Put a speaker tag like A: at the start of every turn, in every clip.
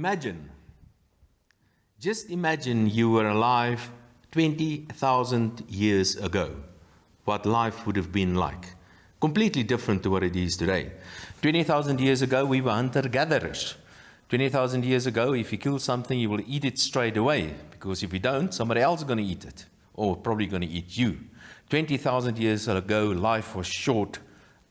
A: Imagine, just imagine you were alive 20,000 years ago, what life would have been like. Completely different to what it is today. 20,000 years ago, we were hunter-gatherers. 20,000 years ago, if you kill something, you will eat it straight away, because if you don't, somebody else is going to eat it, or probably going to eat you. 20,000 years ago, life was short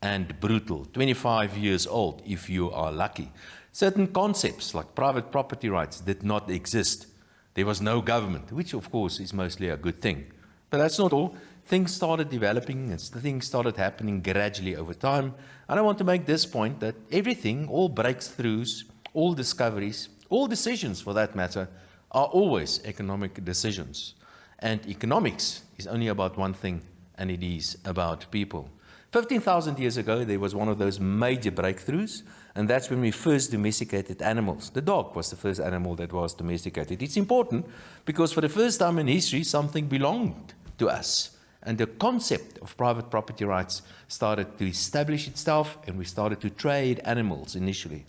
A: and brutal. 25 years old, if you are lucky. Certain concepts, like private property rights, did not exist. There was no government, which of course is mostly a good thing. But that's not all. Things started developing and things started happening gradually over time. And I want to make this point that everything, all breakthroughs, all discoveries, all decisions for that matter, are always economic decisions. And economics is only about one thing, and it is about people. 15,000 years ago, there was one of those major breakthroughs, and that's when we first domesticated animals. The dog was the first animal that was domesticated. It's important because for the first time in history, something belonged to us. And the concept of private property rights started to establish itself, and we started to trade animals initially.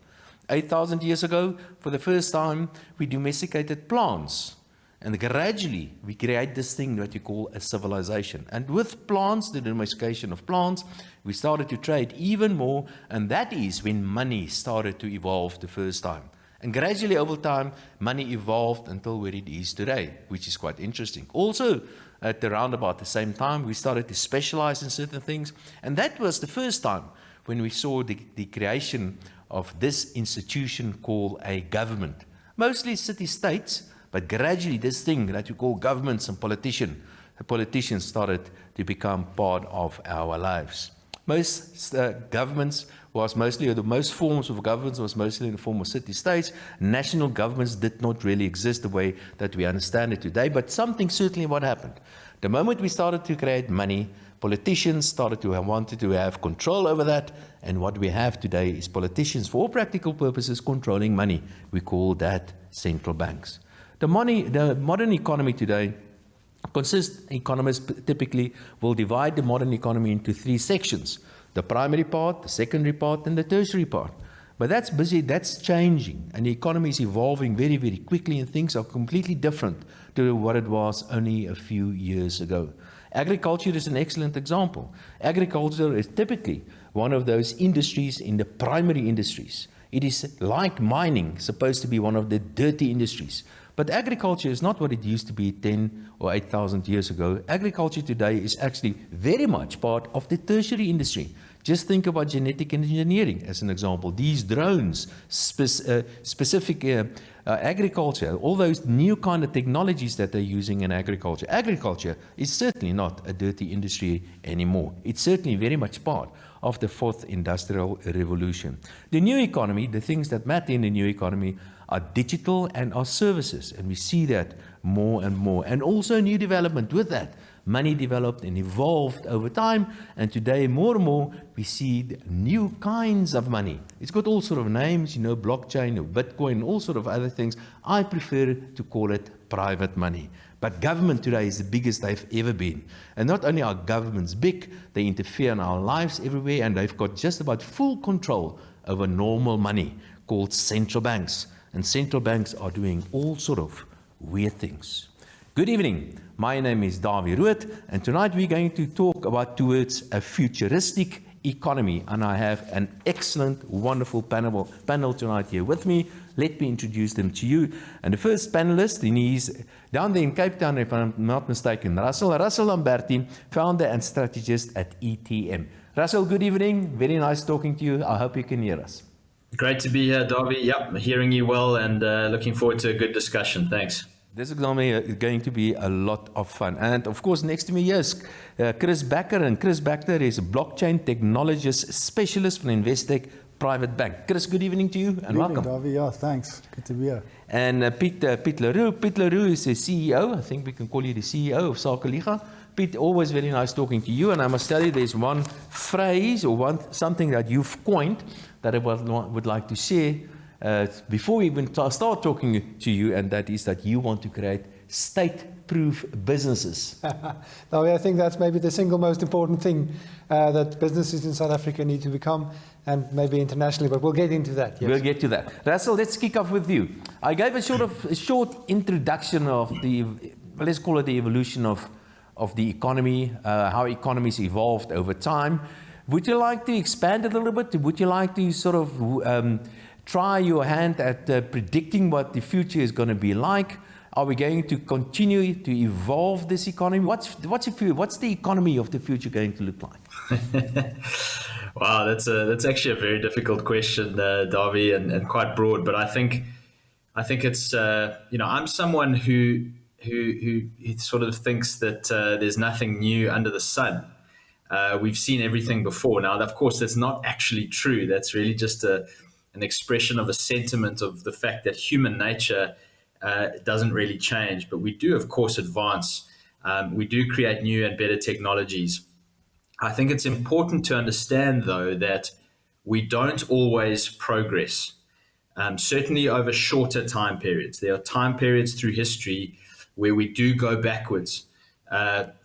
A: 8,000 years ago, for the first time, we domesticated plants. And gradually, we create this thing that you call a civilization. And with plants, the domestication of plants, we started to trade even more, and that is when money started to evolve the first time. And gradually, over time, money evolved until where it is today, which is quite interesting. Also, at around about the same time, we started to specialize in certain things, and that was the first time when we saw the creation of this institution called a government. Mostly city-states, but gradually this thing that you call governments and politicians started to become part of our lives. Most governments was mostly, or the most forms of governments was mostly in the form of city-states. National governments did not really exist the way that we understand it today, but something certainly what happened. The moment we started to create money, politicians started to wanted to have control over that, and what we have today is politicians, for all practical purposes, controlling money. We call that central banks. The modern economy today economists typically will divide the modern economy into three sections: the primary part, the secondary part, and the tertiary part. But that's busy, that's changing, and the economy is evolving very, very quickly, and things are completely different to what it was only a few years ago. Agriculture is an excellent example. Agriculture is typically one of those industries in the primary industries. It is like mining, supposed to be one of the dirty industries. But agriculture is not what it used to be 10 or 8,000 years ago. Agriculture today is actually very much part of the tertiary industry. Just think about genetic engineering as an example. These drones, specific agriculture, all those new kind of technologies that they're using in agriculture. Agriculture is certainly not a dirty industry anymore. It's certainly very much part of the fourth industrial revolution. The new economy, the things that matter in the new economy, are digital and are services, and we see that more and more. And also new development with that. Money developed and evolved over time, and today more and more we see new kinds of money. It's got all sort of names, you know, blockchain or Bitcoin, all sort of other things. I prefer to call it private money. But government today is the biggest they've ever been. And not only are governments big, they interfere in our lives everywhere, and they've got just about full control over normal money called central banks. And central banks are doing all sort of weird things. Good evening. My name is Dawie Roodt, and tonight we're going to talk about towards a futuristic economy. And I have an excellent, wonderful panel tonight here with me. Let me introduce them to you. And the first panelist, and he's down there in Cape Town, if I'm not mistaken, Russell Lamberti, founder and strategist at ETM. Russell, good evening. Very nice talking to you. I hope you can hear us.
B: Great to be here, Dawie. Yep, hearing you well, and looking forward to a good discussion. Thanks.
A: This is going to be a lot of fun. And of course, next to me is Chris Bakker. And Chris Bakker is a blockchain technologist specialist from Investec Private Bank. Chris, good evening to you and welcome.
C: Good evening, Dawie. Yeah, thanks. Good to be here.
A: And Piet Leroux. Piet Leroux is the CEO. I think we can call you the CEO of Sakeliga. Piet, always very nice talking to you. And I must tell you, there's one phrase or something that you've coined that I would like to share. before we even start talking to you, and that is that you want to create state-proof businesses.
C: Dawie, I think that's maybe the single most important thing that businesses in South Africa need to become, and maybe internationally, but we'll get into that. Yes.
A: We'll get to that. Russell, let's kick off with you. I gave a short introduction of the, let's call it the evolution of the economy, how economies evolved over time. Would you like to expand a little bit? Would you like to sort of try your hand at predicting what the future is going to be like? Are we going to continue to evolve this economy? What's the economy of the future going to look like?
B: Wow, that's actually a very difficult question, Dawie, and quite broad. But I think it's I'm someone who sort of thinks that there's nothing new under the sun. We've seen everything before. Now, of course, that's not actually true. That's really just an expression of a sentiment of the fact that human nature doesn't really change. But we do, of course, advance. We do create new and better technologies. I think it's important to understand, though, that we don't always progress, certainly over shorter time periods. There are time periods through history where we do go backwards,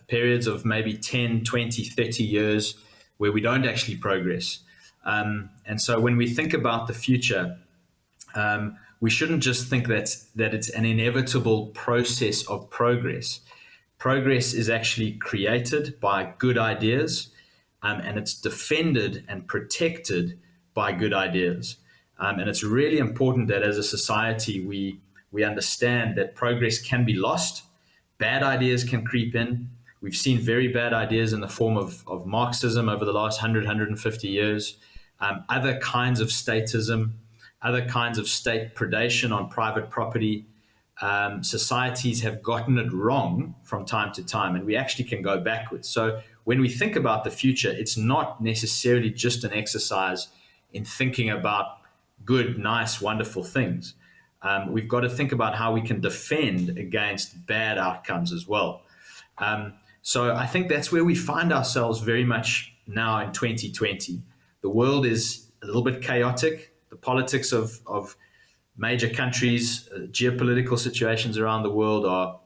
B: periods of maybe 10, 20, 30 years where we don't actually progress. And so when we think about the future, we shouldn't just think that it's an inevitable process of progress. Progress is actually created by good ideas, and it's defended and protected by good ideas. And it's really important that as a society, we understand that progress can be lost. Bad ideas can creep in. We've seen very bad ideas in the form of Marxism over the last 100, 150 years, other kinds of statism, other kinds of state predation on private property. Societies have gotten it wrong from time to time, and we actually can go backwards. So when we think about the future, it's not necessarily just an exercise in thinking about good, nice, wonderful things. We've got to think about how we can defend against bad outcomes as well. So I think that's where we find ourselves very much now in 2020. The world is a little bit chaotic. The politics of major countries, geopolitical situations around the world are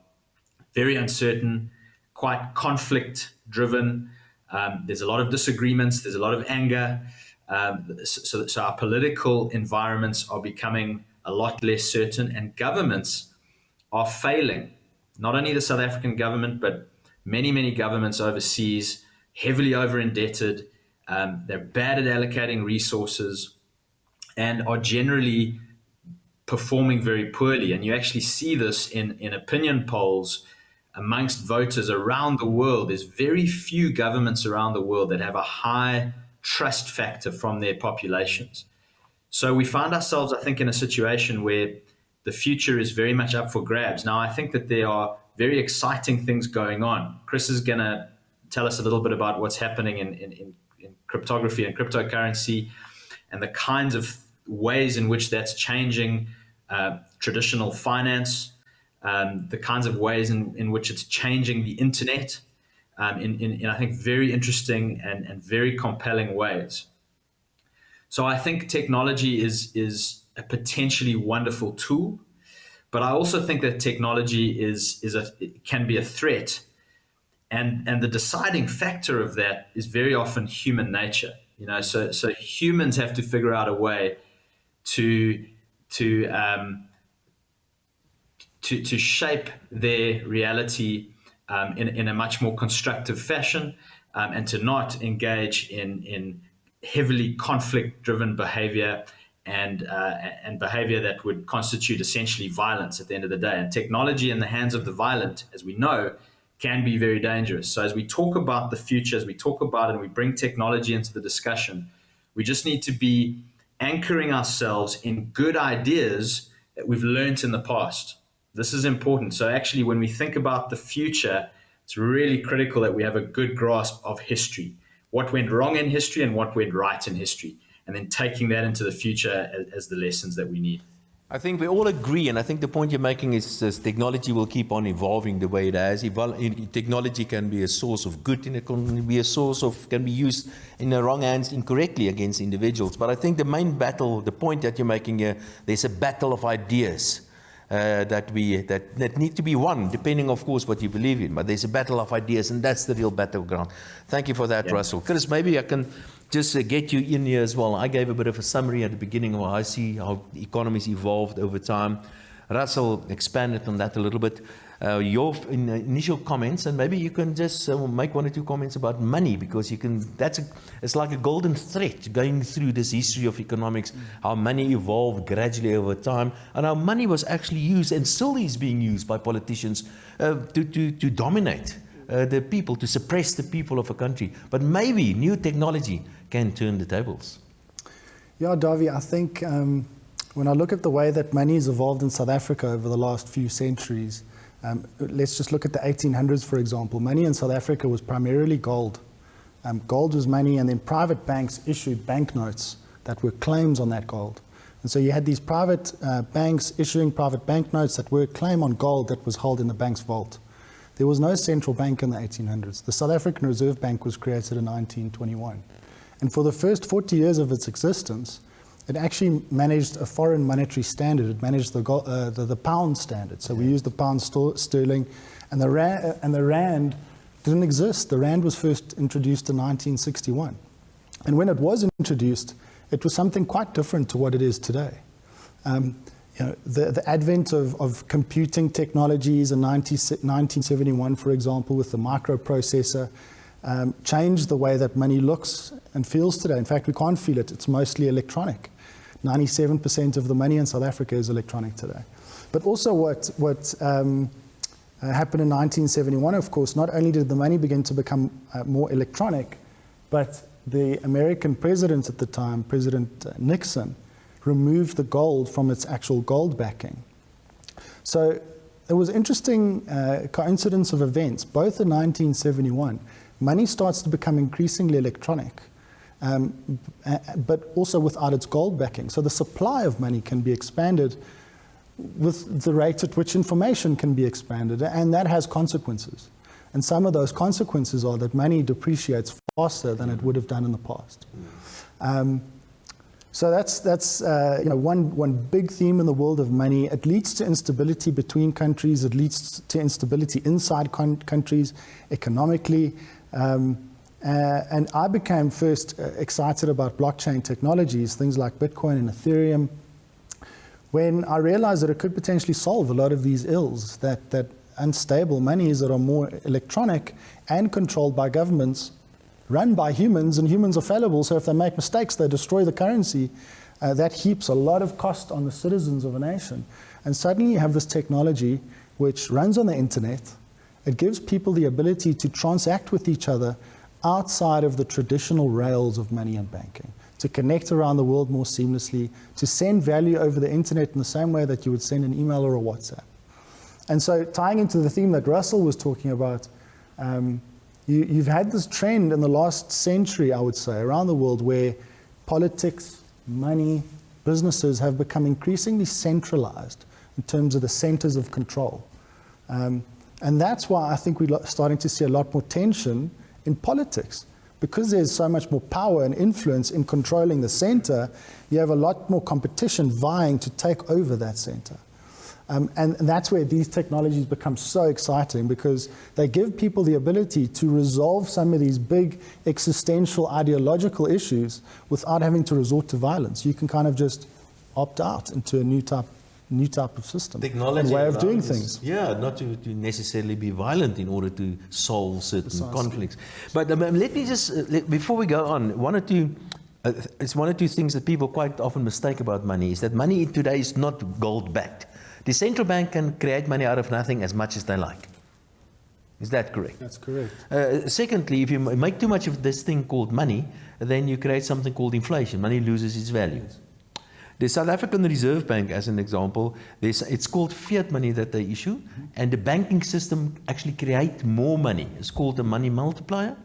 B: very uncertain, quite conflict-driven. There's a lot of disagreements. There's a lot of anger. So our political environments are becoming a lot less certain, and governments are failing. Not only the South African government, but many, many governments overseas, heavily over-indebted. They're bad at allocating resources and are generally performing very poorly. And you actually see this in opinion polls amongst voters around the world. There's very few governments around the world that have a high trust factor from their populations. So we find ourselves, I think, in a situation where the future is very much up for grabs. Now, I think that there are very exciting things going on. Chris is going to tell us a little bit about what's happening in cryptography and cryptocurrency and the kinds of ways in which that's changing traditional finance, the kinds of ways in which it's changing the internet in I think, very interesting and very compelling ways. So I think technology is a potentially wonderful tool, but I also think that technology can be a threat, and the deciding factor of that is very often human nature. So humans have to figure out a way to shape their reality in a much more constructive fashion, and to not engage in heavily conflict-driven behavior and behavior that would constitute essentially violence at the end of the day. And technology in the hands of the violent, as we know, can be very dangerous. So as we talk about the future, as we talk about it and we bring technology into the discussion, we just need to be anchoring ourselves in good ideas that we've learned in the past. This is important. So actually, when we think about the future, it's really critical that we have a good grasp of history. What went wrong in history and what went right in history, and then taking that into the future as the lessons that we need.
A: I think we all agree, and I think the point you're making is technology will keep on evolving the way it has. Technology can be a source of good, and it can be a source of, can be used in the wrong hands incorrectly against individuals. But I think the main battle, the point that you're making here, there's a battle of ideas that need to be won, depending, of course, what you believe in. But there's a battle of ideas, and that's the real battleground. Thank you for that, Russell. Chris, maybe I can just get you in here as well. I gave a bit of a summary at the beginning of how I see how economies evolved over time. Russell expanded on that a little bit. Your initial comments, and maybe you can just make one or two comments about money, because you can. It's like a golden thread going through this history of economics, how money evolved gradually over time, and how money was actually used and still is being used by politicians to dominate the people, to suppress the people of a country. But maybe new technology can turn the tables.
D: Yeah, Dawie, I think when I look at the way that money has evolved in South Africa over the last few centuries, let's just look at the 1800s, for example. Money in South Africa was primarily gold. Gold was money, and then private banks issued banknotes that were claims on that gold. And so you had these private banks issuing private banknotes that were a claim on gold that was held in the bank's vault. There was no central bank in the 1800s. The South African Reserve Bank was created in 1921. And for the first 40 years of its existence, it actually managed a foreign monetary standard. It managed the pound standard. So we used the pound sterling, and the rand didn't exist. The rand was first introduced in 1961. And when it was introduced, it was something quite different to what it is today. The advent of computing technologies in 1971, for example, with the microprocessor, changed the way that money looks and feels today. In fact, we can't feel it. It's mostly electronic. 97% of the money in South Africa is electronic today. But also what happened in 1971, of course, not only did the money begin to become more electronic, but the American president at the time, President Nixon, removed the gold from its actual gold backing. So it was an interesting coincidence of events. Both in 1971, money starts to become increasingly electronic, but also without its gold backing. So the supply of money can be expanded with the rate at which information can be expanded, and that has consequences. And some of those consequences are that money depreciates faster than it would have done in the past. So that's one big theme in the world of money. It leads to instability between countries. It leads to instability inside countries economically. And I became first excited about blockchain technologies, things like Bitcoin and Ethereum, when I realized that it could potentially solve a lot of these ills, that unstable monies that are more electronic and controlled by governments, run by humans, and humans are fallible, so if they make mistakes, they destroy the currency. That heaps a lot of cost on the citizens of a nation. And suddenly you have this technology which runs on the internet. It gives people the ability to transact with each other outside of the traditional rails of money and banking, to connect around the world more seamlessly, to send value over the internet in the same way that you would send an email or a WhatsApp. And so tying into the theme that Russell was talking about, you've had this trend in the last century, I would say, around the world where politics, money, businesses have become increasingly centralized in terms of the centers of control. And that's why I think we're starting to see a lot more tension in politics. Because there's so much more power and influence in controlling the center, you have a lot more competition vying to take over that center. And that's where these technologies become so exciting, because they give people the ability to resolve some of these big existential ideological issues without having to resort to violence. You can kind of just opt out into a new type of system,
A: technology,
D: way of doing things.
A: Yeah, not to necessarily be violent in order to solve certain conflicts. But let me just, before we go on, it's one or two things that people quite often mistake about money, is that money today is not gold-backed. The central bank can create money out of nothing as much as they like. Is that correct?
D: That's correct.
A: Secondly, if you make too much of this thing called money, then you create something called inflation. Money loses its value. Yes. The South African Reserve Bank, as an example, it's called fiat money that they issue, and the banking system actually creates more money. It's called a money multiplier.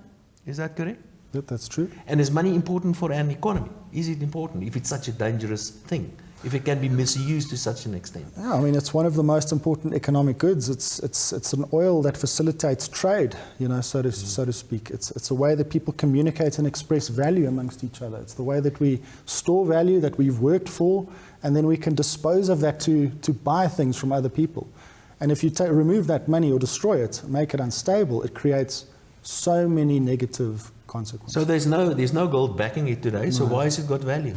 A: Is that correct?
D: Yep, that's true.
A: And is money important for an economy? Is it important if it's such a dangerous thing? if it can be misused to such an extent?
D: Yeah, I mean, it's one of the most important economic goods. It's an oil that facilitates trade, so to speak. It's a way that people communicate and express value amongst each other. It's the way that we store value that we've worked for, and then we can dispose of that to buy things from other people. And if you remove that money or destroy it, make it unstable, it creates so many negative consequences.
A: So there's no gold backing it today, so why has it got value?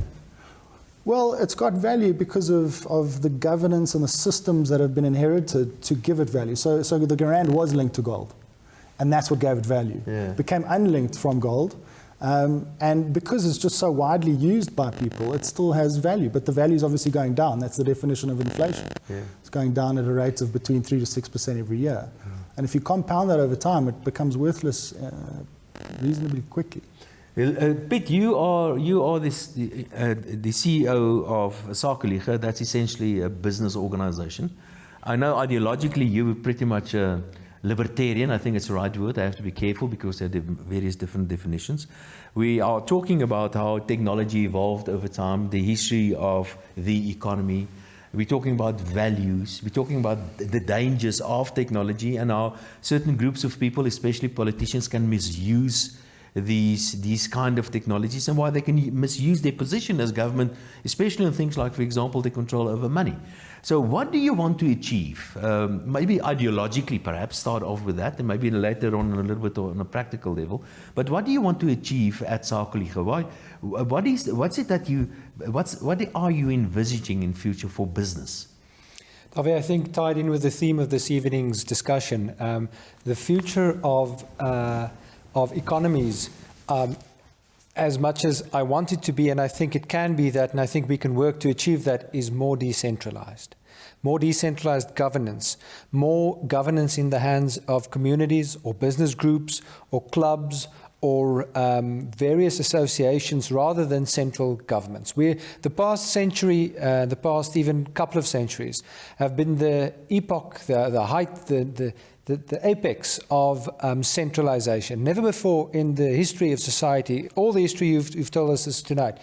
D: Well, it's got value because of the governance and the systems that have been inherited to give it value. So the rand was linked to gold, and that's what gave it value.
A: Yeah.
D: It became unlinked from gold, and because it's just so widely used by people, it still has value. But the value is obviously going down. That's the definition of inflation.
A: Yeah.
D: It's going down at a rate of between 3 to 6% every year. And if you compound that over time, it becomes worthless reasonably quickly.
A: Well, Piet, you are the CEO of Sakelige. That's essentially a business organization. I know ideologically you were pretty much a libertarian. I think it's the right word. I have to be careful because there are various different definitions. We are talking about how technology evolved over time, the history of the economy. We're talking about values. We're talking about the dangers of technology and how certain groups of people, especially politicians, can misuse these kind of technologies and why they can misuse their position as government, especially in things like, for example, the control over money. So what do you want to achieve? Maybe ideologically, perhaps, start off with that, and maybe later on a little bit on a practical level. But what do you want to achieve at Sakelige? What are you envisaging in future for business?
C: Dawie, I think tied in with the theme of this evening's discussion, the future of economies, as much as I want it to be, and I think it can be that, and I think we can work to achieve that, is more decentralized. More decentralized governance, more governance in the hands of communities or business groups or clubs or various associations rather than central governments. The past century, the past even couple of centuries, have been the epoch, the height, the apex of centralization. Never before in the history of society, all the history you've told us this tonight,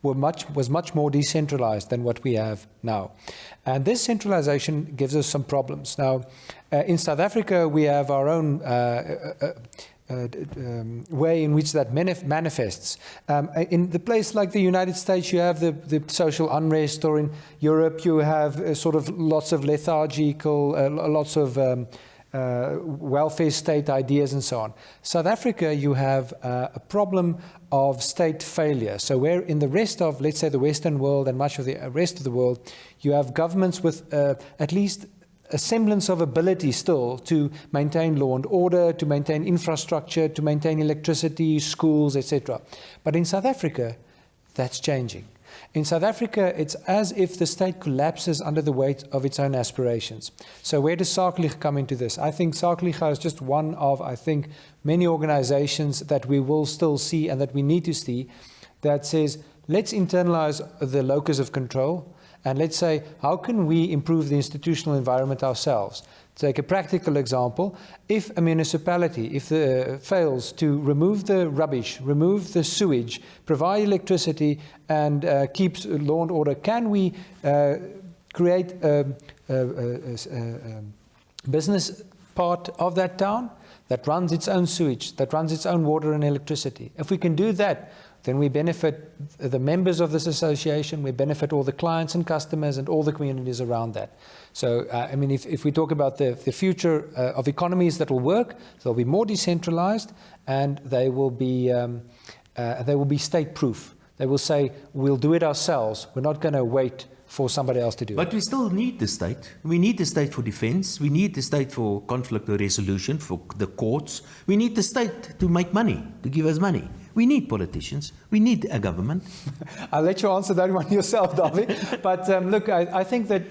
C: was much more decentralized than what we have now. And this centralization gives us some problems. Now, in South Africa, we have our own way in which that manifests. In the place like the United States, you have the social unrest, or in Europe, you have sort of lots of lethargical, lots of welfare state ideas and so on. South Africa, you have a problem of state failure. So where in the rest of, let's say, the Western world and much of the rest of the world, you have governments with at least a semblance of ability still to maintain law and order, to maintain infrastructure, to maintain electricity, schools, etc. But in South Africa, that's changing. In South Africa, it's as if the state collapses under the weight of its own aspirations. So where does Sakelige come into this? I think Sakelige is just one of, many organizations that we will still see and that we need to see that says, let's internalize the locus of control, and let's say, how can we improve the institutional environment ourselves? Take a practical example. If a municipality, fails to remove the rubbish, remove the sewage, provide electricity, and keeps law and order, can we create a business part of that town that runs its own sewage, that runs its own water and electricity? If we can do that, then we benefit the members of this association, we benefit all the clients and customers and all the communities around that. So, if we talk about the future of economies that will work, they'll be more decentralized, and they will be state-proof. They will say, we'll do it ourselves. We're not going to wait for somebody else to do it.
A: But we still need the state. We need the state for defense. We need the state for conflict resolution, for the courts. We need the state to make money, to give us money. We need politicians. We need a government.
C: I'll let you answer that one yourself, Dawie. But look, I think that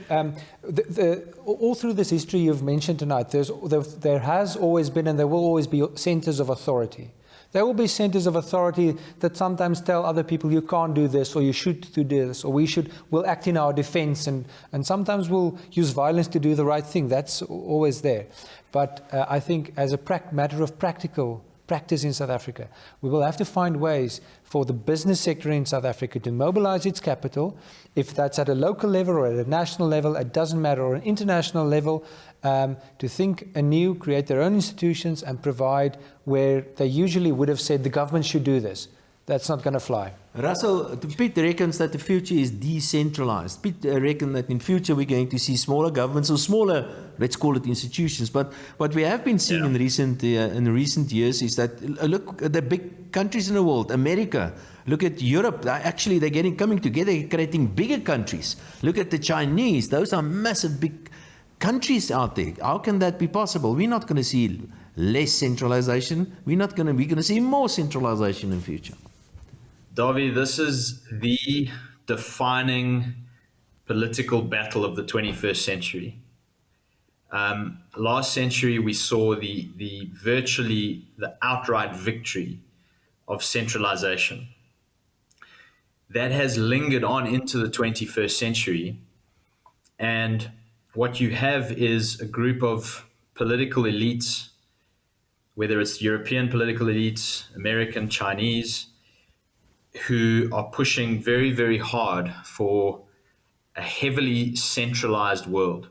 C: all through this history you've mentioned tonight, there has always been and there will always be centers of authority. There will be centers of authority that sometimes tell other people you can't do this, or you should do this, or we'll act in our defense, and sometimes we'll use violence to do the right thing. That's always there. But I think as a matter of practical practice in South Africa. We will have to find ways for the business sector in South Africa to mobilize its capital, if that's at a local level or at a national level, it doesn't matter, or an international level, to think anew, create their own institutions, and provide where they usually would have said the government should do this. That's not going to fly.
A: Russell, Piet reckons that the future is decentralized. Piet reckons that in future we're going to see smaller governments or smaller, let's call it institutions. But what we have been seeing in recent years is that, look at the big countries in the world, America, look at Europe, actually they're coming together, creating bigger countries. Look at the Chinese, those are massive big countries out there. How can that be possible? We're not going to see less centralization. We're going to see more centralization in future.
B: Dawie, this is the defining political battle of the 21st century. Last century, we saw the virtually the outright victory of centralization. That has lingered on into the 21st century. And what you have is a group of political elites, whether it's European political elites, American, Chinese, who are pushing very, very hard for a heavily centralized world.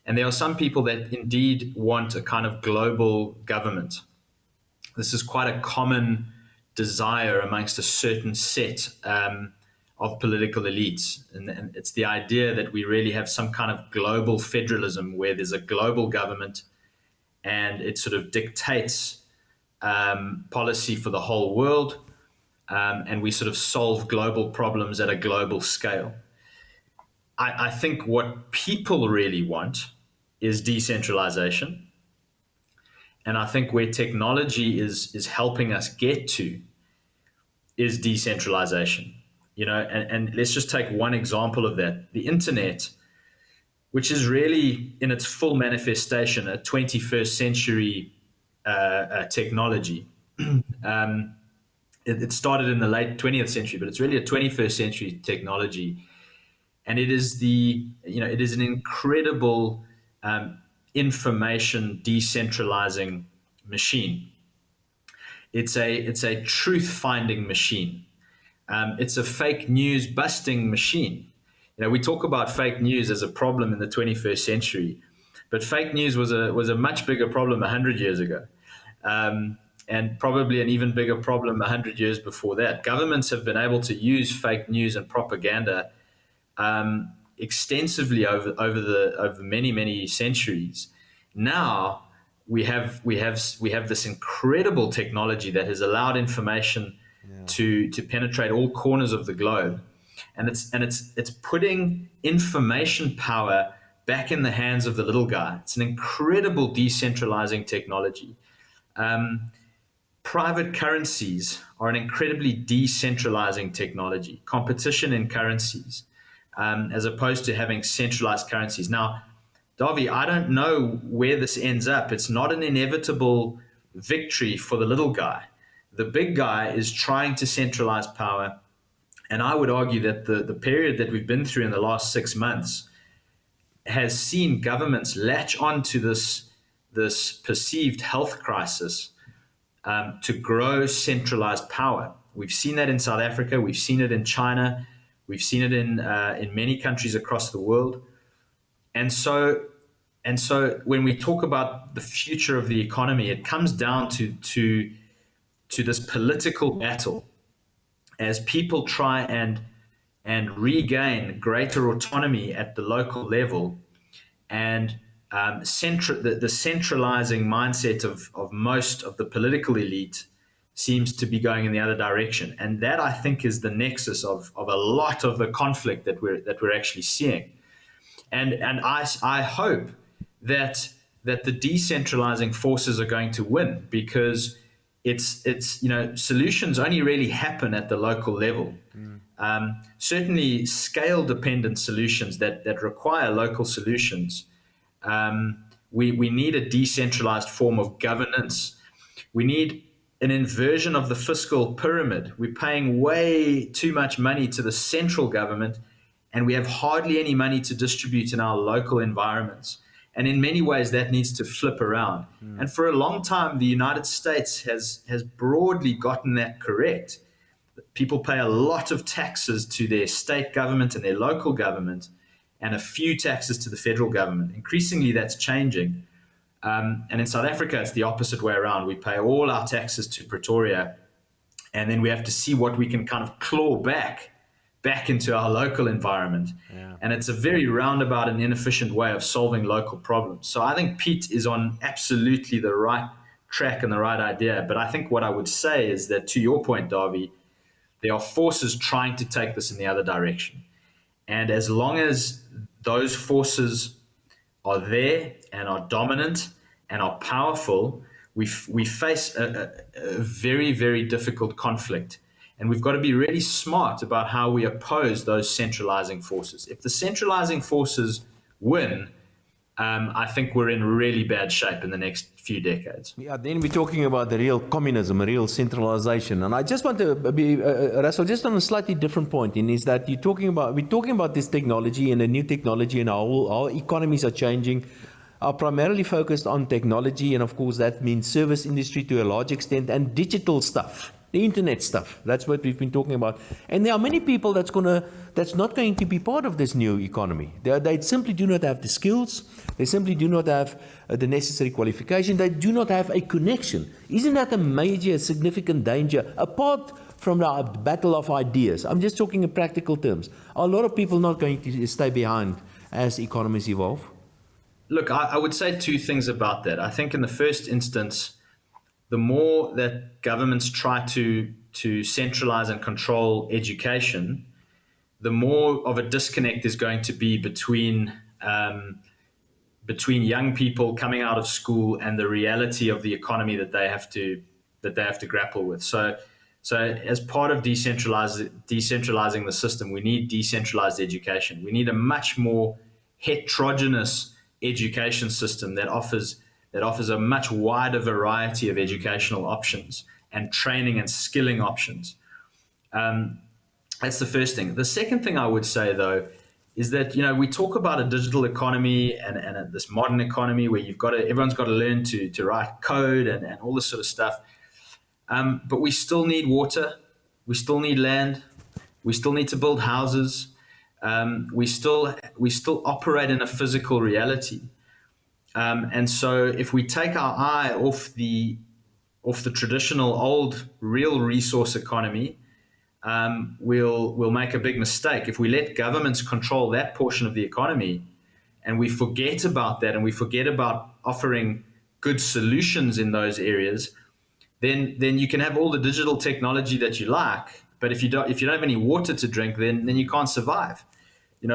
B: And there are some people that indeed want a kind of global government. This is quite a common desire amongst a certain set of political elites. And it's the idea that we really have some kind of global federalism where there's a global government and it sort of dictates policy for the whole world. And we sort of solve global problems at a global scale. I think what people really want is decentralization. And I think where technology is helping us get to is decentralization. And let's just take one example of that. The internet, which is really in its full manifestation a 21st century technology. It started in the late 20th century, but it's really a 21st century technology. And it is it is an incredible information decentralizing machine. It's a truth finding machine. It's a fake news busting machine. We talk about fake news as a problem in the 21st century, but fake news was a much bigger problem 100 years ago. And probably an even bigger problem 100 years before that. Governments have been able to use fake news and propaganda extensively over many, many centuries. Now we have this incredible technology that has allowed information to penetrate all corners of the globe, and it's putting information power back in the hands of the little guy. It's an incredible decentralizing technology. Private currencies are an incredibly decentralizing technology, competition in currencies, as opposed to having centralized currencies. Now, Dawie, I don't know where this ends up. It's not an inevitable victory for the little guy. The big guy is trying to centralize power. And I would argue that the period that we've been through in the last 6 months has seen governments latch onto this perceived health crisis to grow centralized power. We've seen that in South Africa. We've seen it in China. We've seen it in many countries across the world. And so when we talk about the future of the economy, it comes down to this political battle as people try and regain greater autonomy at the local level, and the centralizing mindset of most of the political elite seems to be going in the other direction. And that, I think, is the nexus of a lot of the conflict that we're actually seeing. And I hope that the decentralizing forces are going to win, because it's solutions only really happen at the local level. Certainly scale dependent solutions that require local solutions. We need a decentralized form of governance. We need an inversion of the fiscal pyramid. We're paying way too much money to the central government, and we have hardly any money to distribute in our local environments. And in many ways, that needs to flip around. And for a long time, the United States has broadly gotten that correct. People pay a lot of taxes to their state government and their local government, and a few taxes to the federal government. Increasingly, that's changing. And in South Africa, it's the opposite way around. We pay all our taxes to Pretoria, and then we have to see what we can kind of claw back into our local environment. Yeah. And it's a very roundabout and inefficient way of solving local problems. So I think Pete is on absolutely the right track and the right idea. But I think what I would say is that, to your point, Dawie, there are forces trying to take this in the other direction. And as long as those forces are there and are dominant and are powerful, we face a very, very difficult conflict. And we've got to be really smart about how we oppose those centralizing forces. If the centralizing forces win, I think we're in really bad shape in the next few decades.
A: Yeah, then we're talking about the real communism, real centralization. And I just want to be, Russell, just on a slightly different point, is that we're talking about this technology and the new technology, and how economies are changing, are primarily focused on technology, and of course that means service industry to a large extent, and digital stuff. The internet stuff, that's what we've been talking about. And there are many people that's not going to be part of this new economy. They simply do not have the skills. They simply do not have the necessary qualification. They do not have a connection. Isn't that a major, significant danger, apart from the battle of ideas? I'm just talking in practical terms. Are a lot of people not going to stay behind as economies evolve?
B: Look, I would say two things about that. I think in the first instance, the more that governments try to centralize and control education, the more of a disconnect is going to be between young people coming out of school and the reality of the economy that they have to grapple with. So as part of decentralizing the system, we need decentralized education. We need a much more heterogeneous education system that offers a much wider variety of educational options and training and skilling options. That's the first thing. The second thing I would say, though, is that, we talk about a digital economy and this modern economy where everyone's got to learn to write code and all this sort of stuff. But we still need water. We still need land. We still need to build houses. We still operate in a physical reality. And so if we take our eye off the traditional old real resource economy, we'll make a big mistake. If we let governments control that portion of the economy and we forget about that and we forget about offering good solutions in those areas, then you can have all the digital technology that you like, but if you don't have any water to drink, then you can't survive.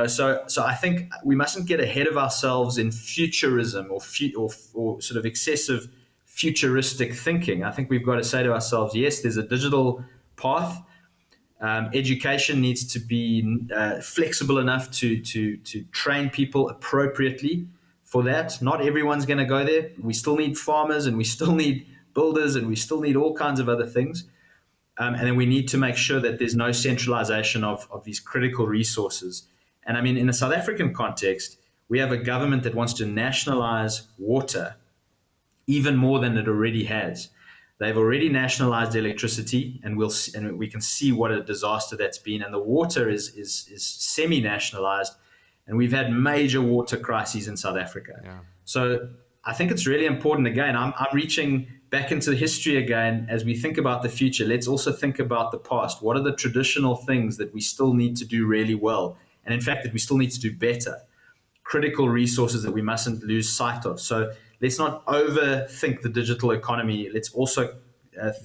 B: So I think we mustn't get ahead of ourselves in futurism or sort of excessive futuristic thinking. I think we've got to say to ourselves, yes, there's a digital path. Education needs to be flexible enough to train people appropriately for that. Not everyone's going to go there. We still need farmers, and we still need builders, and we still need all kinds of other things. And then we need to make sure that there's no centralization of these critical resources. And I mean, in the South African context, we have a government that wants to nationalize water even more than it already has. They've already nationalized electricity, and we can see what a disaster that's been. And the water is semi-nationalized, and we've had major water crises in South Africa. Yeah. So I think it's really important. Again, I'm reaching back into the history again. As we think about the future, let's also think about the past. What are the traditional things that we still need to do really well? And in fact, that we still need to do better. Critical resources that we mustn't lose sight of. So let's not overthink the digital economy. Let's also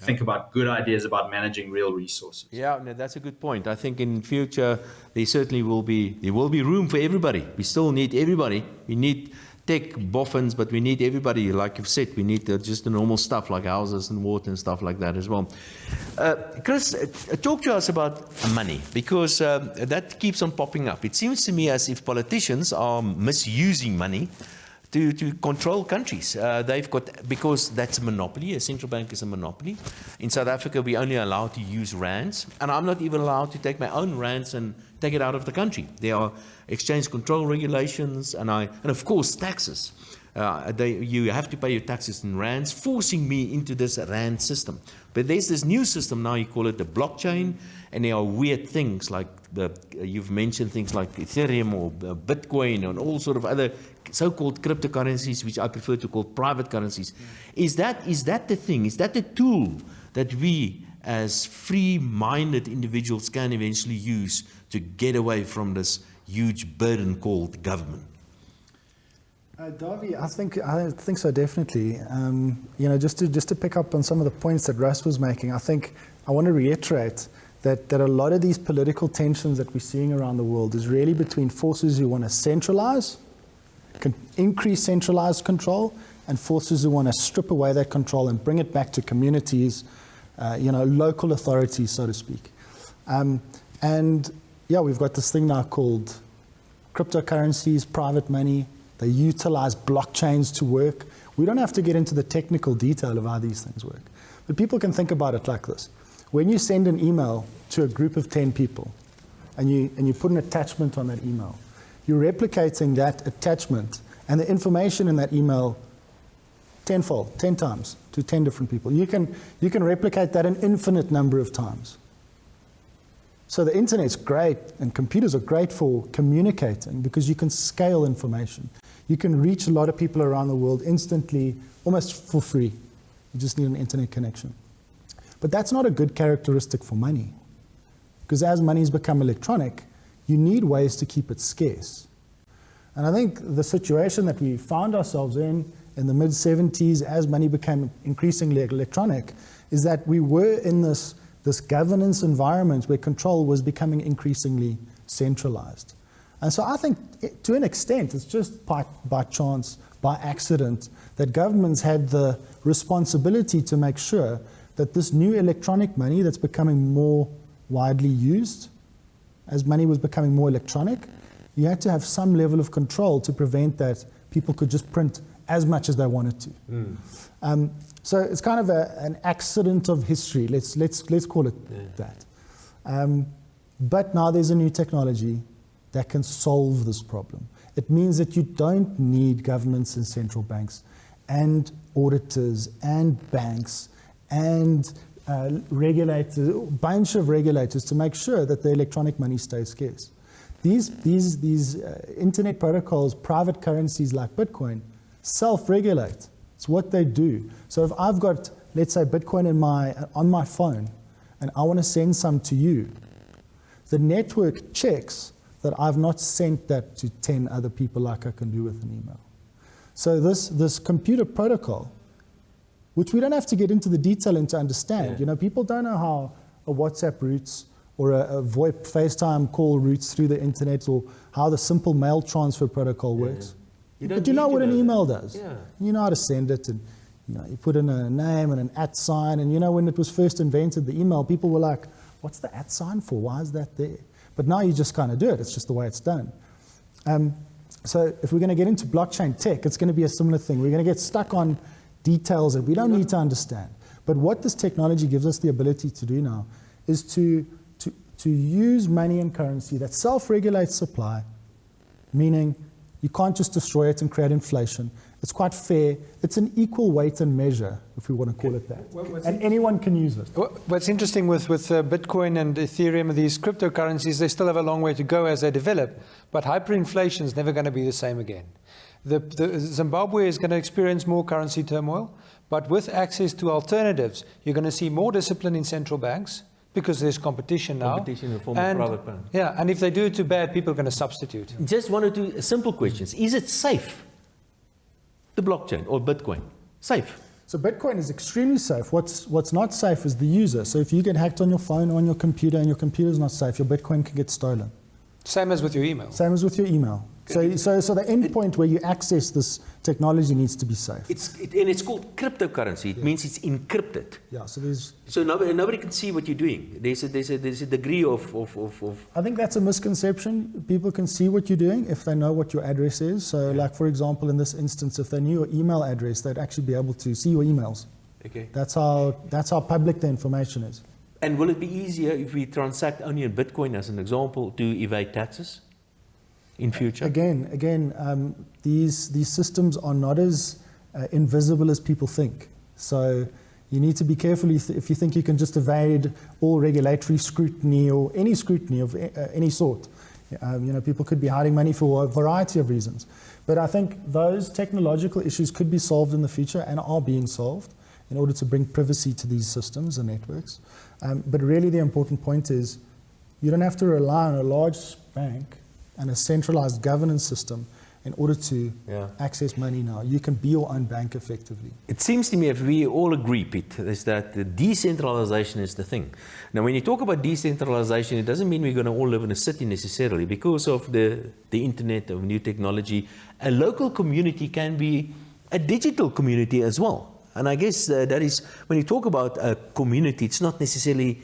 B: think about good ideas about managing real resources.
A: Yeah, no, that's a good point. I think in future, there certainly will be room for everybody. We still need everybody. We need tech boffins, but we need everybody. Like you've said, we need just the normal stuff like houses and water and stuff like that as well. Chris, talk to us about money, because that keeps on popping up. It seems to me as if politicians are misusing money to control countries. They've got, because that's a monopoly, a central bank is a monopoly. In South Africa, we're only allowed to use rands, and I'm not even allowed to take my own rands and take it out of the country. There are exchange control regulations, and of course taxes. You have to pay your taxes in rands, forcing me into this rand system. But there's this new system now, you call it the blockchain, and there are weird things like you've mentioned things like Ethereum or Bitcoin and all sort of other so-called cryptocurrencies, which I prefer to call private currencies. Is that the thing? Is that the tool that we as free-minded individuals can eventually use to get away from this huge burden called government?
D: Dawie, I think so, definitely. Just to pick up on some of the points that Russ was making, I want to reiterate that a lot of these political tensions that we're seeing around the world is really between forces who want to centralize, increase centralized control, and forces who want to strip away that control and bring it back to communities, local authorities, so to speak. We've got this thing now called cryptocurrencies, private money. They utilize blockchains to work. We don't have to get into the technical detail of how these things work. But people can think about it like this. When you send an email to a group of 10 people and you put an attachment on that email, you're replicating that attachment and the information in that email tenfold, 10 times to 10 different people. You can replicate that an infinite number of times. So the internet's great and computers are great for communicating because you can scale information. You can reach a lot of people around the world instantly, almost for free. You just need an internet connection. But that's not a good characteristic for money. Because as money's become electronic, you need ways to keep it scarce. And I think the situation that we found ourselves in the mid-70s, as money became increasingly electronic, is that we were in this governance environment where control was becoming increasingly centralized. And so I think, to an extent, it's just by chance, by accident, that governments had the responsibility to make sure that this new electronic money that's becoming more widely used, as money was becoming more electronic, you had to have some level of control to prevent that people could just print as much as they wanted to. So it's kind of an accident of history. Let's call it that. But now there's a new technology that can solve this problem. It means that you don't need governments and central banks and auditors and banks and regulators, a bunch of regulators to make sure that the electronic money stays scarce. These internet protocols, private currencies like Bitcoin, self-regulate. It's what they do. So if I've got, let's say, Bitcoin on my phone, and I want to send some to you, the network checks that I've not sent that to 10 other people like I can do with an email. So this computer protocol, which we don't have to get into the detail and to understand. People don't know how a WhatsApp routes or a VoIP FaceTime call routes through the internet, or how the simple mail transfer protocol works. But you know what an email does. You know how to send it, and you put in a name and an @ sign. And when it was first invented, the email, people were like, "What's the @ sign for? Why is that there?" But now you just kind of do it. It's just the way it's done. So if we're going to get into blockchain tech, it's going to be a similar thing. We're going to get stuck on details that we don't need to understand. But what this technology gives us the ability to do now is to use money and currency that self-regulates supply, meaning you can't just destroy it and create inflation. It's quite fair. It's an equal weight and measure, if we want to call it that. And anyone can use it.
C: What's interesting with Bitcoin and Ethereum, these cryptocurrencies, they still have a long way to go as they develop. But hyperinflation is never going to be the same again. Zimbabwe is going to experience more currency turmoil, but with access to alternatives, you're going to see more discipline in central banks because there's competition now.
A: Competition in the form of private banks.
C: Yeah, and if they do it too bad, people are going to substitute.
A: Just one or two simple questions. Is it safe, the blockchain or Bitcoin? Safe?
D: So Bitcoin is extremely safe. What's not safe is the user. So if you get hacked on your phone or on your computer and your computer is not safe, your Bitcoin can get stolen.
C: Same as with your email.
D: Same as with your email. So the endpoint where you access this technology needs to be safe.
A: It's called cryptocurrency. It means it's encrypted.
D: Yeah, so there's...
A: So nobody can see what you're doing. There's a degree of...
D: I think that's a misconception. People can see what you're doing if they know what your address is. So like, for example, in this instance, if they knew your email address, they'd actually be able to see your emails.
A: Okay.
D: That's how public the information is.
A: And will it be easier if we transact only in Bitcoin, as an example, to evade taxes in future?
D: Again, these systems are not as invisible as people think. So you need to be careful if you think you can just evade all regulatory scrutiny or any scrutiny of any sort. People could be hiding money for a variety of reasons. But I think those technological issues could be solved in the future and are being solved in order to bring privacy to these systems and networks. But really the important point is you don't have to rely on a large bank and a centralized governance system in order to access money now. You can be your own bank effectively.
A: It seems to me, if we all agree, Pete, is that the decentralization is the thing. Now, when you talk about decentralization, it doesn't mean we're going to all live in a city necessarily. Because of the internet, of new technology, a local community can be a digital community as well. And I guess that is, when you talk about a community, it's not necessarily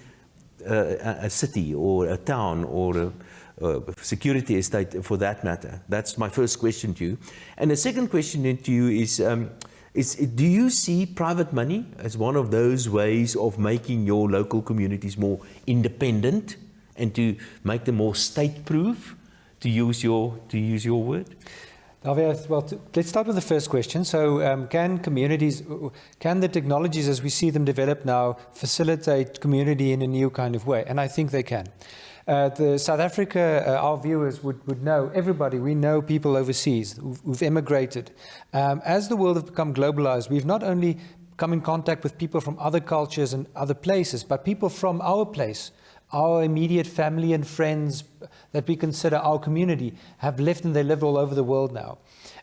A: a city or a town or a security estate for that matter. That's my first question to you. And the second question to you is do you see private money as one of those ways of making your local communities more independent and to make them more state-proof, to use your word?
C: Well, let's start with the first question. So can the technologies as we see them develop now facilitate community in a new kind of way? And I think they can. South Africa, our viewers would know, we know people overseas who've emigrated. As the world has become globalized, we've not only come in contact with people from other cultures and other places, but people from our place, our immediate family and friends that we consider our community have left, and they live all over the world now.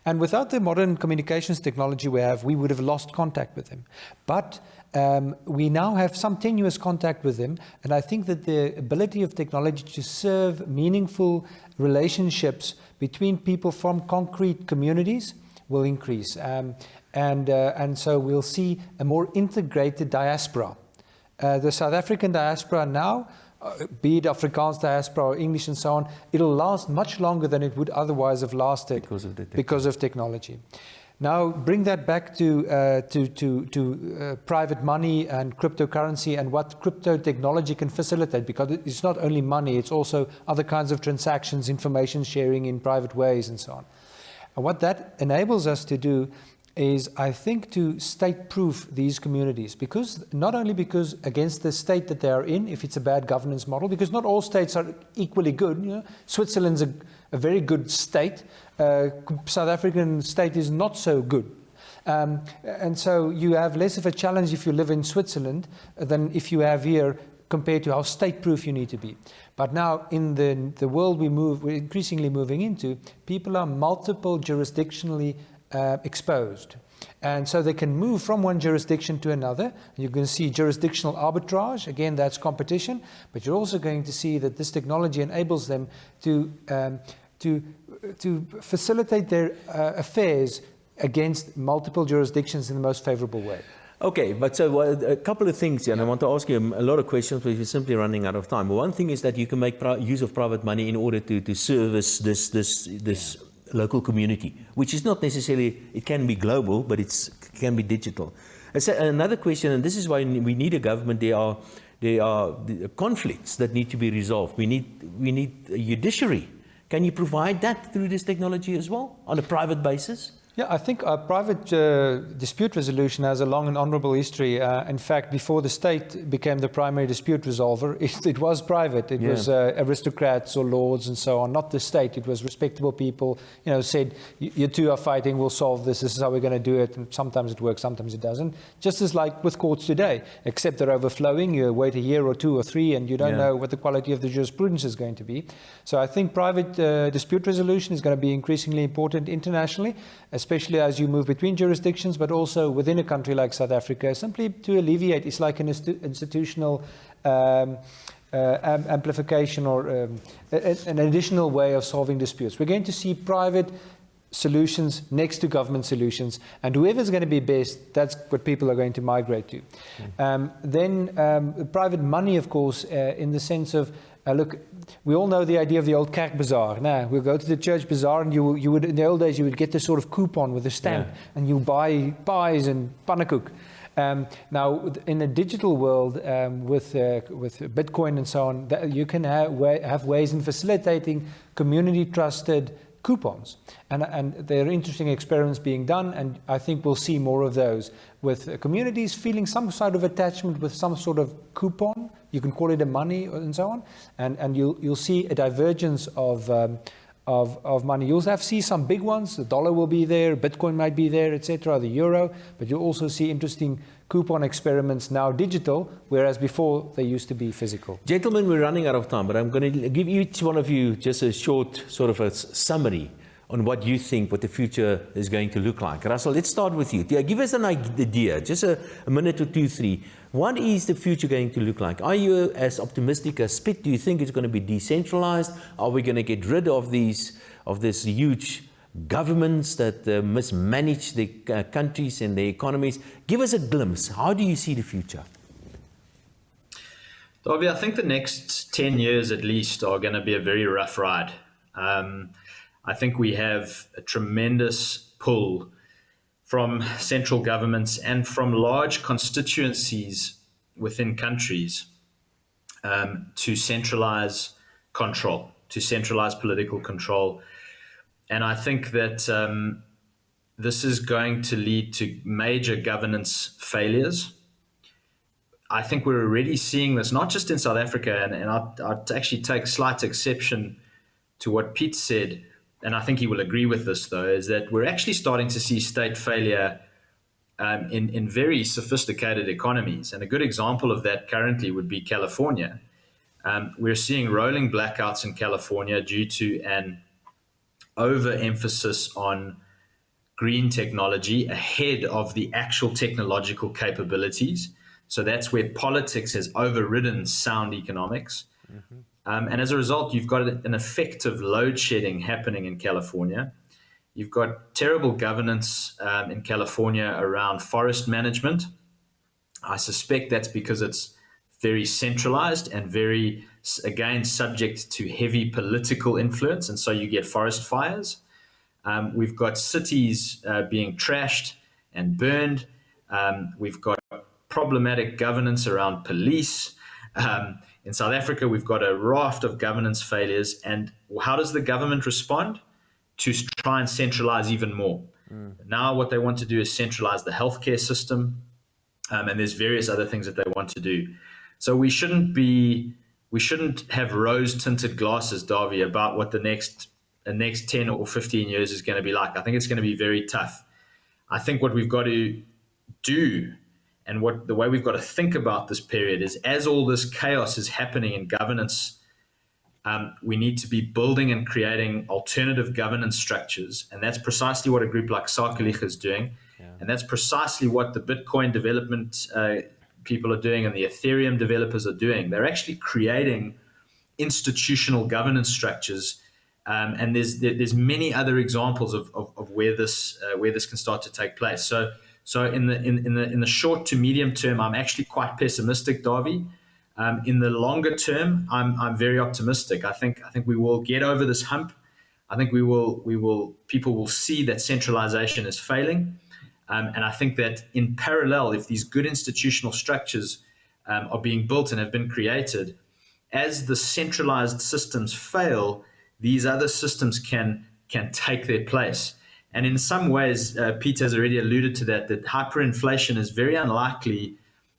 C: And without the modern communications technology we have, we would have lost contact with them. But we now have some tenuous contact with them, and I think that the ability of technology to serve meaningful relationships between people from concrete communities will increase. And so we'll see a more integrated diaspora. The South African diaspora now, be it Afrikaans diaspora or English and so on, it'll last much longer than it would otherwise have lasted because of technology. Now, bring that back to private money and cryptocurrency and what crypto technology can facilitate, because it's not only money, it's also other kinds of transactions, information sharing in private ways and so on. And what that enables us to do is, I think, to state-proof these communities, not only because against the state that they are in, if it's a bad governance model, because not all states are equally good. Switzerland's a very good state. South African state is not so good. And so you have less of a challenge if you live in Switzerland than if you have here, compared to how state-proof you need to be. But now in the world we're increasingly moving into, people are multiple jurisdictionally exposed. And so they can move from one jurisdiction to another. You're going to see jurisdictional arbitrage. Again, that's competition. But you're also going to see that this technology enables them to facilitate their affairs against multiple jurisdictions in the most favorable way.
A: Okay, but so a couple of things, and I want to ask you a lot of questions, but we're simply running out of time. One thing is that you can make use of private money in order to service this local community, which is not necessarily, it can be global, but it can be digital. Another question, and this is why we need a government, there are conflicts that need to be resolved. We need a judiciary. Can you provide that through this technology as well, on a private basis?
C: Yeah, I think private dispute resolution has a long and honorable history. In fact, before the state became the primary dispute resolver, it was private. It was aristocrats or lords and so on, not the state. It was respectable people, said, you two are fighting, we'll solve this, this is how we're going to do it. And sometimes it works, sometimes it doesn't. Just as like with courts today, except they're overflowing, you wait a year or 2 or 3 and you don't know what the quality of the jurisprudence is going to be. So I think private dispute resolution is going to be increasingly important internationally, especially as you move between jurisdictions, but also within a country like South Africa, simply to alleviate, it's like an institutional amplification or an additional way of solving disputes. We're going to see private solutions next to government solutions, and whoever's going to be best, that's what people are going to migrate to. Then private money, of course, in the sense of, look, we all know the idea of the old kerk bazaar. Now, we'll go to the church bazaar, and you would, in the old days, you would get this sort of coupon with a stamp, and you buy pies and pannekoek. Now, in the digital world, with Bitcoin and so on, you can have ways in facilitating community-trusted coupons. And there are interesting experiments being done, and I think we'll see more of those, with communities feeling some sort of attachment with some sort of coupon. You can call it a money and so on. And you'll see a divergence of money. You'll see some big ones. The dollar will be there, Bitcoin might be there, etc., the euro, but you'll also see interesting coupon experiments now digital, whereas before they used to be physical.
A: Gentlemen, we're running out of time, but I'm going to give each one of you just a short sort of a summary on what you think what the future is going to look like. Russell, let's start with you. Give us an idea, just a minute or two, three. What is the future going to look like? Are you as optimistic as Spit? Do you think it's going to be decentralized? Are we going to get rid of this huge governments that mismanage the countries and the economies? Give us a glimpse. How do you see the future?
B: Dawie, I think the next 10 years at least are going to be a very rough ride. I think we have a tremendous pull from central governments and from large constituencies within countries to centralize control, to centralize political control. And I think that this is going to lead to major governance failures. I think we're already seeing this, not just in South Africa, and I'd actually take slight exception to what Pete said, and I think he will agree with this, though, is that we're actually starting to see state failure in very sophisticated economies. And a good example of that currently would be California. We're seeing rolling blackouts in California due to an overemphasis on green technology ahead of the actual technological capabilities. So that's where politics has overridden sound economics. Mm-hmm. And as a result, you've got an effective load shedding happening in California. You've got terrible governance in California around forest management. I suspect that's because it's very centralized and very, again, subject to heavy political influence. And so you get forest fires. We've got cities being trashed and burned. We've got problematic governance around police. In South Africa, we've got a raft of governance failures. And how does the government respond? To try and centralize even more. Now what they want to do is centralize the healthcare system. And there's various other things that they want to do. So we shouldn't have rose-tinted glasses, Dawie, about what the next 10 or 15 years is going to be like. I think it's going to be very tough. I think what we've got to do and the way we've got to think about this period is, as all this chaos is happening in governance, we need to be building and creating alternative governance structures. And that's precisely what a group like Sakelig is doing. Yeah. And that's precisely what the Bitcoin development people are doing and the Ethereum developers are doing. They're actually creating institutional governance structures. And there's many other examples of where this can start to take place. So in the short to medium term, I'm actually quite pessimistic, Dawie. In the longer term, I'm very optimistic. I think we will get over this hump. I think people will see that centralization is failing. And I think that in parallel, if these good institutional structures are being built and have been created, as the centralized systems fail, these other systems can take their place. And in some ways, Peter has already alluded to that hyperinflation is very unlikely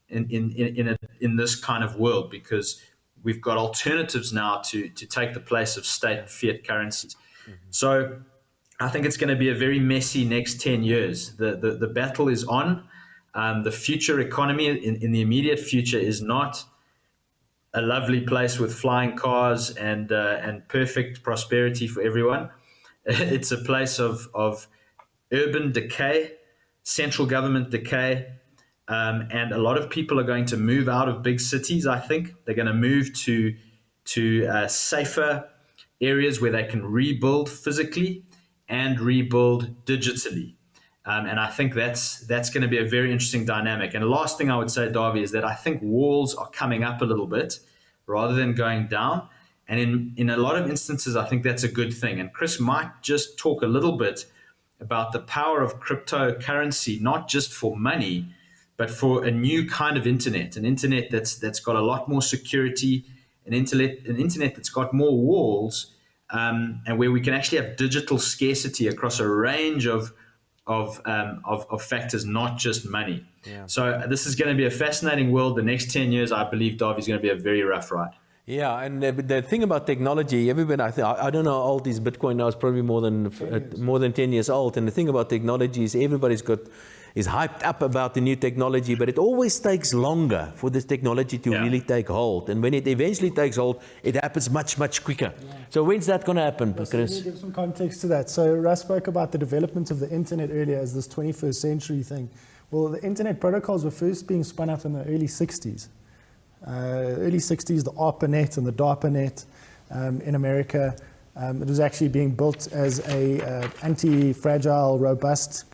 B: in this kind of world, because we've got alternatives now to take the place of state and fiat currencies. Mm-hmm. So I think it's going to be a very messy next 10 years. The battle is on. The future economy in the immediate future is not a lovely place with flying cars and perfect prosperity for everyone. It's a place of urban decay, central government decay, and a lot of people are going to move out of big cities. I think they're going to move to safer areas where they can rebuild physically and rebuild digitally. And I think that's going to be a very interesting dynamic. And the last thing I would say, Dawie, is that I think walls are coming up a little bit rather than going down. And in a lot of instances, I think that's a good thing. And Chris might just talk a little bit about the power of cryptocurrency, not just for money, but for a new kind of internet, an internet that's got a lot more security, an internet that's got more walls, and where we can actually have digital scarcity across a range of factors, not just money.
A: Yeah.
B: So this is going to be a fascinating world. The next 10 years, I believe, Dawie, is going to be a very rough ride.
A: Yeah, and the thing about technology, everybody, I don't know how old is Bitcoin now. It's probably more than 10 years old. And the thing about technology is everybody's is hyped up about the new technology, but it always takes longer for this technology to really take hold. And when it eventually takes hold, it happens much, much quicker. Yeah. So when's that going to happen, Chris?
D: Let me give some context to that. So Russ spoke about the development of the internet earlier as this 21st century thing. Well, the internet protocols were first being spun out in the early 60s. The ARPANET and the DARPANET in America. It was actually being built as a anti-fragile, robust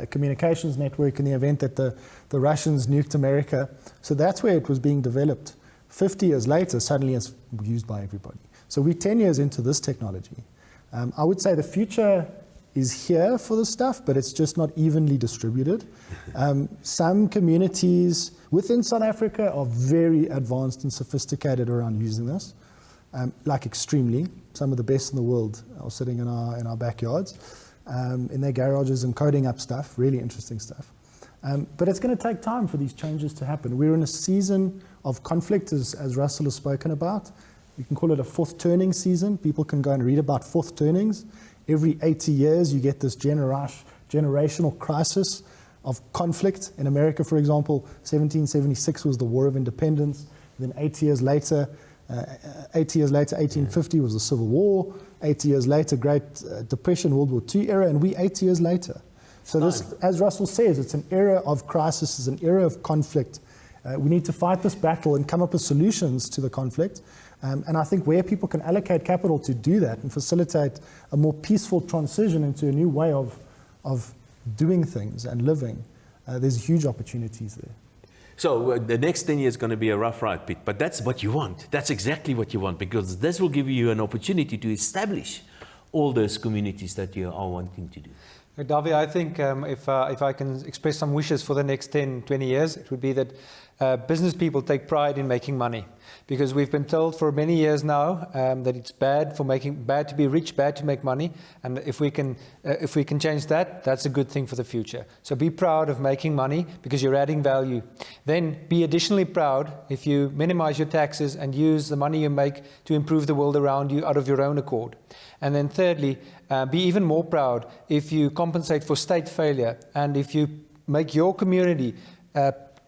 D: communications network in the event that the Russians nuked America. So that's where it was being developed. 50 years later, suddenly it's used by everybody. So we're 10 years into this technology. I would say the future is here for this stuff, but it's just not evenly distributed. Some communities within South Africa are very advanced and sophisticated around using this, like extremely. Some of the best in the world are sitting in our backyards, in their garages and coding up stuff, really interesting stuff. But it's going to take time for these changes to happen. We're in a season of conflict, as Russell has spoken about. You can call it a fourth turning season. People can go and read about fourth turnings. Every 80 years, you get this generational crisis of conflict. In America, for example, 1776 was the War of Independence. Then 8 years later, 1850 was the Civil War. 80 years later, Great Depression, World War II era, and we 8 years later. So this, as Russell says, it's an era of crisis, it's an era of conflict. We need to fight this battle and come up with solutions to the conflict. And I think where people can allocate capital to do that and facilitate a more peaceful transition into a new way of doing things and living, there's huge opportunities there.
A: So the next 10 years is going to be a rough ride, Pete, but that's what you want. That's exactly what you want, because this will give you an opportunity to establish all those communities that you are wanting to do.
C: Dawie, I think if I can express some wishes for the next 10, 20 years, it would be that business people take pride in making money. Because we've been told for many years now that it's bad to be rich, bad to make money. And if we can change that, that's a good thing for the future. So be proud of making money because you're adding value. Then be additionally proud if you minimize your taxes and use the money you make to improve the world around you out of your own accord. And then thirdly, be even more proud if you compensate for state failure and if you make your community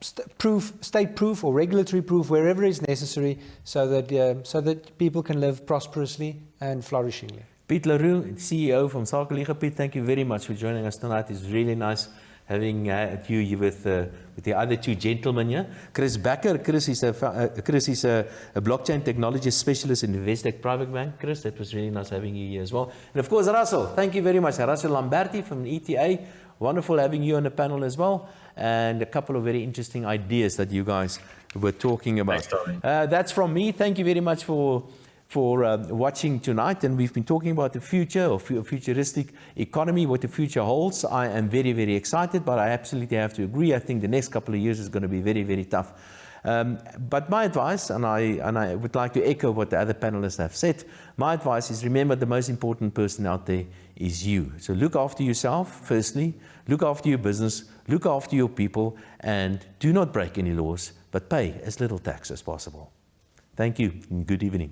C: state-proof or regulatory-proof wherever is necessary, so that people can live prosperously and flourishingly.
A: Piet Leroux, CEO from Sakeliga. Piet, thank you very much for joining us tonight. It's really nice having you with the other two gentlemen here. Chris Becker. Chris is a blockchain technology specialist in the Investec Private Bank. Chris, that was really nice having you here as well. And of course, Russell. Thank you very much. Russell Lamberti from ETA. Wonderful having you on the panel as well. And a couple of very interesting ideas that you guys were talking about.
B: Thanks,
A: that's from me. Thank you very much for watching tonight. And we've been talking about the future or futuristic economy, what the future holds. I am very, very excited, but I absolutely have to agree. I think the next couple of years is going to be very, very tough. But my advice, and I would like to echo what the other panelists have said, my advice is remember the most important person out there is you. So look after yourself, firstly, look after your business, look after your people, and do not break any laws, but pay as little tax as possible. Thank you, and good evening.